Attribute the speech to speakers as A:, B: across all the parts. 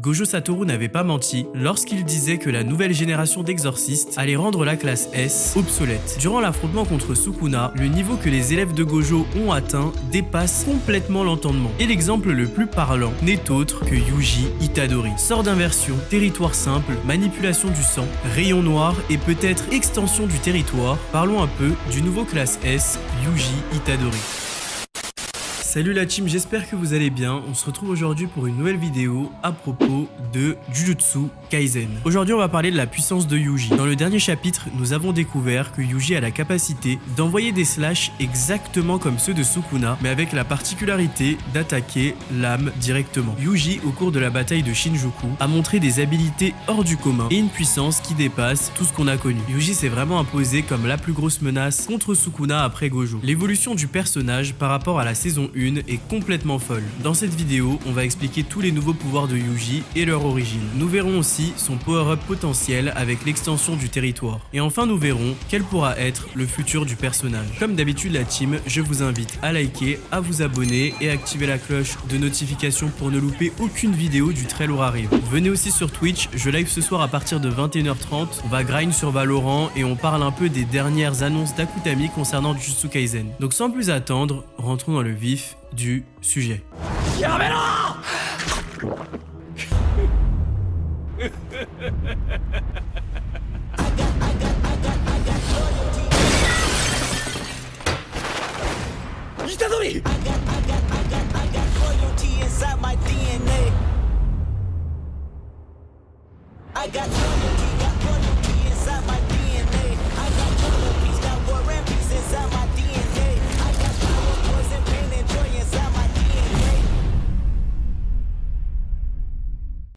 A: Gojo Satoru n'avait pas menti lorsqu'il disait que la nouvelle génération d'exorcistes allait rendre la classe S obsolète. Durant l'affrontement contre Sukuna, le niveau que les élèves de Gojo ont atteint dépasse complètement l'entendement. Et l'exemple le plus parlant n'est autre que Yuji Itadori. Sort d'inversion, territoire simple, manipulation du sang, rayon noir et peut-être extension du territoire. Parlons un peu du nouveau classe S, Yuji Itadori. Salut la team, j'espère que vous allez bien. On se retrouve aujourd'hui pour une nouvelle vidéo à propos de Jujutsu Kaisen. Aujourd'hui on va parler de la puissance de Yuji. Dans le dernier chapitre, nous avons découvert que Yuji a la capacité d'envoyer des slash exactement comme ceux de Sukuna, mais avec la particularité d'attaquer l'âme directement. Yuji, au cours de la bataille de Shinjuku, a montré des habilités hors du commun et une puissance qui dépasse tout ce qu'on a connu. Yuji s'est vraiment imposé comme la plus grosse menace contre Sukuna après Gojo. L'évolution du personnage par rapport à la saison 1 est complètement folle. Dans cette vidéo, on va expliquer tous les nouveaux pouvoirs de Yuji et leur origine. Nous verrons aussi son power-up potentiel avec l'extension du territoire. Et enfin, nous verrons quel pourra être le futur du personnage. Comme d'habitude la team, je vous invite à liker, à vous abonner et activer la cloche de notification pour ne louper aucune vidéo du très lourd arrive. Venez aussi sur Twitch, je live ce soir à partir de 21h30. On va grind sur Valorant et on parle un peu des dernières annonces d'Akutami concernant Jujutsu Kaisen. Donc sans plus attendre, rentrons dans le vif du sujet. Itadori!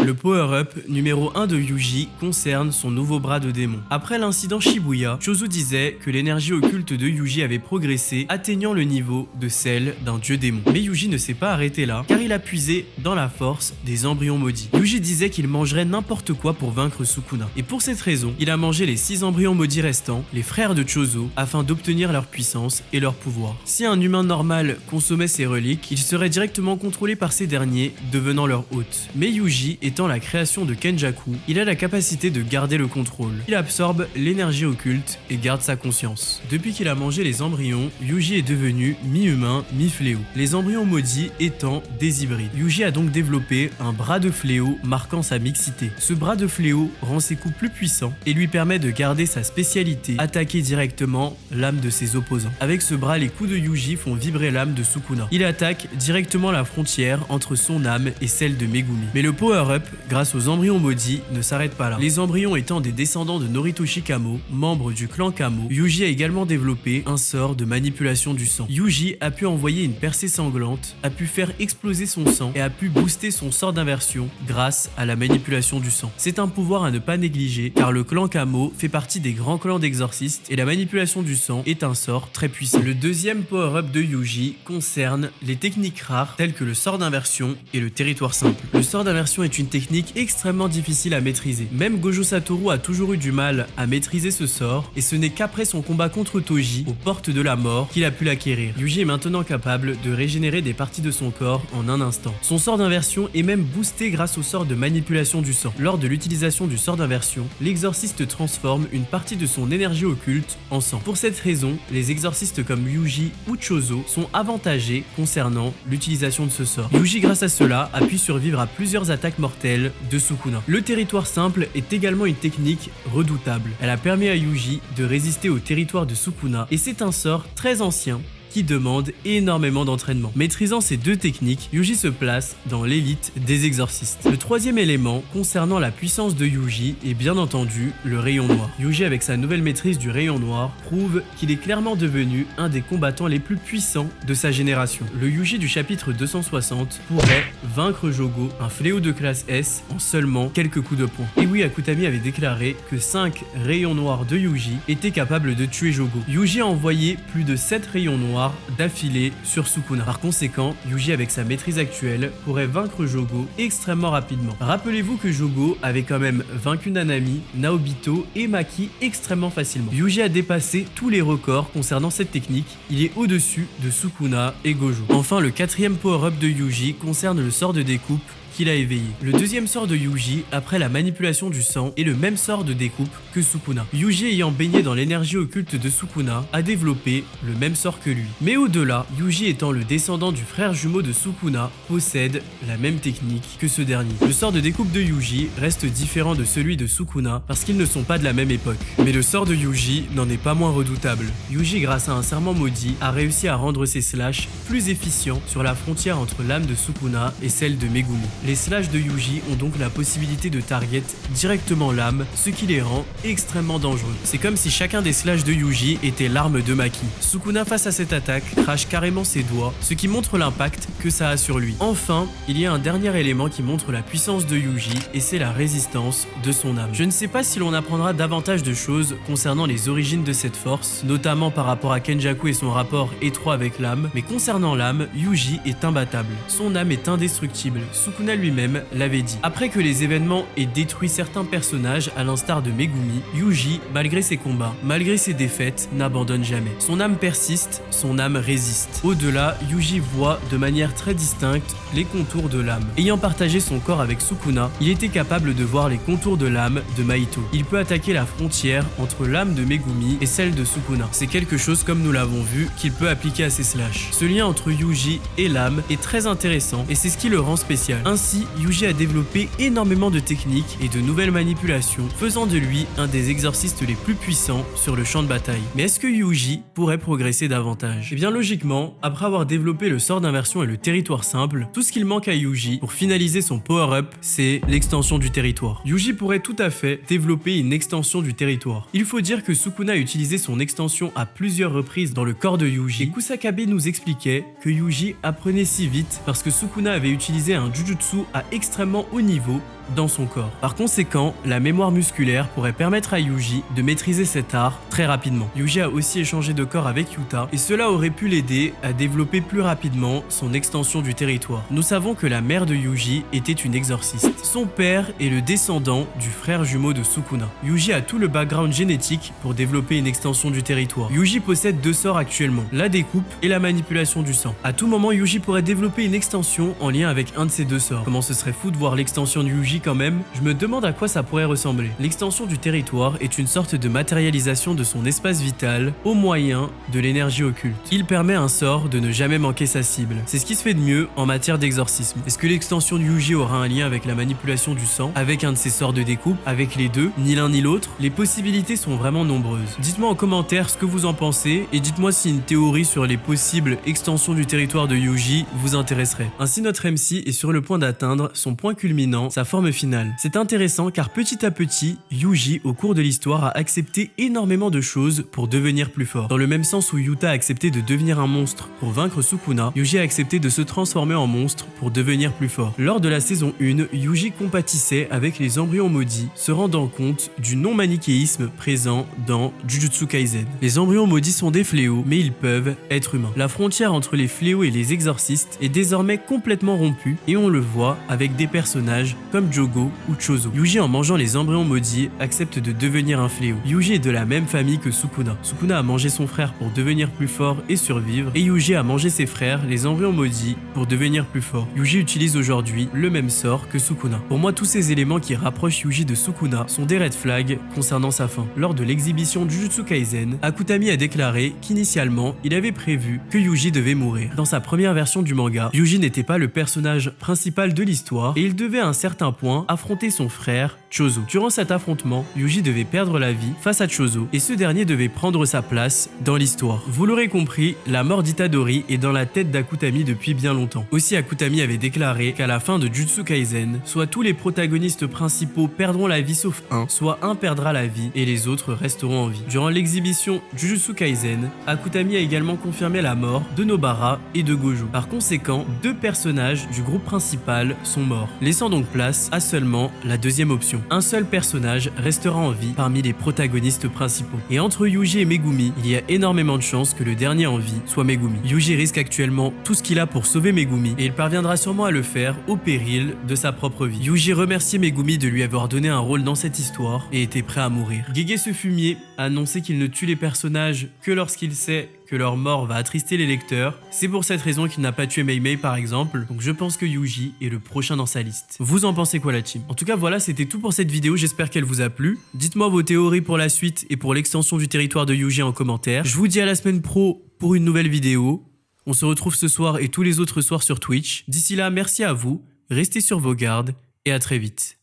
A: Le power-up numéro 1 de Yuji concerne son nouveau bras de démon. Après l'incident Shibuya, Chozo disait que l'énergie occulte de Yuji avait progressé, atteignant le niveau de celle d'un dieu démon. Mais Yuji ne s'est pas arrêté là, car il a puisé dans la force des embryons maudits. Yuji disait qu'il mangerait n'importe quoi pour vaincre Sukuna. Et pour cette raison, il a mangé les 6 embryons maudits restants, les frères de Chozo, afin d'obtenir leur puissance et leur pouvoir. Si un humain normal consommait ces reliques, il serait directement contrôlé par ces derniers, devenant leur hôte. Mais Yuji étant la création de Kenjaku, il a la capacité de garder le contrôle. Il absorbe l'énergie occulte et garde sa conscience. Depuis qu'il a mangé les embryons, Yuji est devenu mi-humain, mi-fléau. Les embryons maudits étant des hybrides. Yuji a donc développé un bras de fléau marquant sa mixité. Ce bras de fléau rend ses coups plus puissants et lui permet de garder sa spécialité, attaquer directement l'âme de ses opposants. Avec ce bras, les coups de Yuji font vibrer l'âme de Sukuna. Il attaque directement la frontière entre son âme et celle de Megumi. Mais le power-up grâce aux embryons maudits ne s'arrête pas là. Les embryons étant des descendants de Noritoshi Kamo, membre du clan Kamo, Yuji a également développé un sort de manipulation du sang. Yuji a pu envoyer une percée sanglante, a pu faire exploser son sang et a pu booster son sort d'inversion grâce à la manipulation du sang. C'est un pouvoir à ne pas négliger car le clan Kamo fait partie des grands clans d'exorcistes et la manipulation du sang est un sort très puissant. Le deuxième power-up de Yuji concerne les techniques rares telles que le sort d'inversion et le territoire simple. Le sort d'inversion est une technique extrêmement difficile à maîtriser. Même Gojo Satoru a toujours eu du mal à maîtriser ce sort et ce n'est qu'après son combat contre Toji aux portes de la mort qu'il a pu l'acquérir. Yuji est maintenant capable de régénérer des parties de son corps en un instant. Son sort d'inversion est même boosté grâce au sort de manipulation du sang. Lors de l'utilisation du sort d'inversion, l'exorciste transforme une partie de son énergie occulte en sang. Pour cette raison, les exorcistes comme Yuji ou Chozo sont avantagés concernant l'utilisation de ce sort. Yuji, grâce à cela, a pu survivre à plusieurs attaques mortelles de Sukuna. Le territoire simple est également une technique redoutable. Elle a permis à Yuji de résister au territoire de Sukuna et c'est un sort très ancien qui demande énormément d'entraînement. Maîtrisant ces deux techniques, Yuji se place dans l'élite des exorcistes. Le troisième élément concernant la puissance de Yuji est bien entendu le rayon noir. Yuji, avec sa nouvelle maîtrise du rayon noir, prouve qu'il est clairement devenu un des combattants les plus puissants de sa génération. Le Yuji du chapitre 260 pourrait vaincre Jogo, un fléau de classe S, en seulement quelques coups de poing. Et oui, Akutami avait déclaré que 5 rayons noirs de Yuji étaient capables de tuer Jogo. Yuji a envoyé plus de 7 rayons noirs d'affilée sur Sukuna. Par conséquent, Yuji avec sa maîtrise actuelle pourrait vaincre Jogo extrêmement rapidement. Rappelez-vous que Jogo avait quand même vaincu Nanami, Naobito et Maki extrêmement facilement. Yuji a dépassé tous les records concernant cette technique, il est au-dessus de Sukuna et Gojo. Enfin, le quatrième power-up de Yuji concerne le sort de découpe qui l'a éveillé. Le deuxième sort de Yuji, après la manipulation du sang, est le même sort de découpe que Sukuna. Yuji, ayant baigné dans l'énergie occulte de Sukuna, a développé le même sort que lui. Mais au-delà, Yuji étant le descendant du frère jumeau de Sukuna, possède la même technique que ce dernier. Le sort de découpe de Yuji reste différent de celui de Sukuna parce qu'ils ne sont pas de la même époque. Mais le sort de Yuji n'en est pas moins redoutable. Yuji, grâce à un serment maudit, a réussi à rendre ses slash plus efficients sur la frontière entre l'âme de Sukuna et celle de Megumi. Les slash de Yuji ont donc la possibilité de target directement l'âme, ce qui les rend extrêmement dangereux. C'est comme si chacun des slash de Yuji était l'arme de Maki. Sukuna, face à cette attaque, crache carrément ses doigts, ce qui montre l'impact que ça a sur lui. Enfin, il y a un dernier élément qui montre la puissance de Yuji, et c'est la résistance de son âme. Je ne sais pas si l'on apprendra davantage de choses concernant les origines de cette force, notamment par rapport à Kenjaku et son rapport étroit avec l'âme, mais concernant l'âme, Yuji est imbattable. Son âme est indestructible, Sukuna lui-même l'avait dit. Après que les événements aient détruit certains personnages, à l'instar de Megumi, Yuji, malgré ses combats, malgré ses défaites, n'abandonne jamais. Son âme persiste, son âme résiste. Au-delà, Yuji voit de manière très distincte les contours de l'âme. Ayant partagé son corps avec Sukuna, il était capable de voir les contours de l'âme de Mahito. Il peut attaquer la frontière entre l'âme de Megumi et celle de Sukuna. C'est quelque chose, comme nous l'avons vu, qu'il peut appliquer à ses slash. Ce lien entre Yuji et l'âme est très intéressant et c'est ce qui le rend spécial. Ainsi, Yuji a développé énormément de techniques et de nouvelles manipulations, faisant de lui un des exorcistes les plus puissants sur le champ de bataille. Mais est-ce que Yuji pourrait progresser davantage? Eh bien logiquement, après avoir développé le sort d'inversion et le territoire simple, tout ce qu'il manque à Yuji pour finaliser son power-up, c'est l'extension du territoire. Yuji pourrait tout à fait développer une extension du territoire. Il faut dire que Sukuna a utilisé son extension à plusieurs reprises dans le corps de Yuji, et Kusakabe nous expliquait que Yuji apprenait si vite parce que Sukuna avait utilisé un jujutsu à extrêmement haut niveau dans son corps. Par conséquent, la mémoire musculaire pourrait permettre à Yuji de maîtriser cet art très rapidement. Yuji a aussi échangé de corps avec Yuta et cela aurait pu l'aider à développer plus rapidement son extension du territoire. Nous savons que la mère de Yuji était une exorciste. Son père est le descendant du frère jumeau de Sukuna. Yuji a tout le background génétique pour développer une extension du territoire. Yuji possède deux sorts actuellement, la découpe et la manipulation du sang. À tout moment, Yuji pourrait développer une extension en lien avec un de ces deux sorts. Comment ce serait fou de voir l'extension de Yuji quand même, je me demande à quoi ça pourrait ressembler. L'extension du territoire est une sorte de matérialisation de son espace vital au moyen de l'énergie occulte. Il permet à un sort de ne jamais manquer sa cible. C'est ce qui se fait de mieux en matière d'exorcisme. Est-ce que l'extension de Yuji aura un lien avec la manipulation du sang, avec un de ses sorts de découpe, avec les deux, ni l'un ni l'autre? Les possibilités sont vraiment nombreuses. Dites-moi en commentaire ce que vous en pensez et dites-moi si une théorie sur les possibles extensions du territoire de Yuji vous intéresserait. Ainsi, notre MC est sur le point d'atteindre son point culminant, sa forme finale. C'est intéressant car petit à petit, Yuji, au cours de l'histoire, a accepté énormément de choses pour devenir plus fort. Dans le même sens où Yuta a accepté de devenir un monstre pour vaincre Sukuna, Yuji a accepté de se transformer en monstre pour devenir plus fort. Lors de la saison 1, Yuji compatissait avec les embryons maudits, se rendant compte du non-manichéisme présent dans Jujutsu Kaisen. Les embryons maudits sont des fléaux, mais ils peuvent être humains. La frontière entre les fléaux et les exorcistes est désormais complètement rompue et on le voit avec des personnages comme Jogo ou Chozo. Yuji, en mangeant les embryons maudits, accepte de devenir un fléau. Yuji est de la même famille que Sukuna. Sukuna a mangé son frère pour devenir plus fort et survivre, et Yuji a mangé ses frères, les embryons maudits, pour devenir plus fort. Yuji utilise aujourd'hui le même sort que Sukuna. Pour moi, tous ces éléments qui rapprochent Yuji de Sukuna sont des red flags concernant sa fin. Lors de l'exhibition Jujutsu Kaisen, Akutami a déclaré qu'initialement, il avait prévu que Yuji devait mourir. Dans sa première version du manga, Yuji n'était pas le personnage principal de l'histoire et il devait à un certain point affronter son frère Chozo. Durant cet affrontement, Yuji devait perdre la vie face à Chozo et ce dernier devait prendre sa place dans l'histoire. Vous l'aurez compris, la mort d'Itadori est dans la tête d'Akutami depuis bien longtemps. Aussi, Akutami avait déclaré qu'à la fin de Jujutsu Kaisen, soit tous les protagonistes principaux perdront la vie sauf un, soit un perdra la vie et les autres resteront en vie. Durant l'exhibition Jujutsu Kaisen, Akutami a également confirmé la mort de Nobara et de Gojo. Par conséquent, deux personnages du groupe principal sont morts, laissant donc place à seulement la deuxième option. Un seul personnage restera en vie parmi les protagonistes principaux. Et entre Yuji et Megumi, il y a énormément de chances que le dernier en vie soit Megumi. Yuji risque actuellement tout ce qu'il a pour sauver Megumi et il parviendra sûrement à le faire au péril de sa propre vie. Yuji remerciait Megumi de lui avoir donné un rôle dans cette histoire et était prêt à mourir. Gegetsu Fumier a annoncé qu'il ne tue les personnages que lorsqu'il sait que leur mort va attrister les lecteurs. C'est pour cette raison qu'il n'a pas tué Mei Mei par exemple, donc je pense que Yuji est le prochain dans sa liste. Vous en pensez quoi la team? En tout cas voilà, c'était tout pour cette vidéo, j'espère qu'elle vous a plu. Dites-moi vos théories pour la suite et pour l'extension du territoire de Yuji en commentaire. Je vous dis à la semaine pro pour une nouvelle vidéo. On se retrouve ce soir et tous les autres soirs sur Twitch. D'ici là, merci à vous, restez sur vos gardes et à très vite.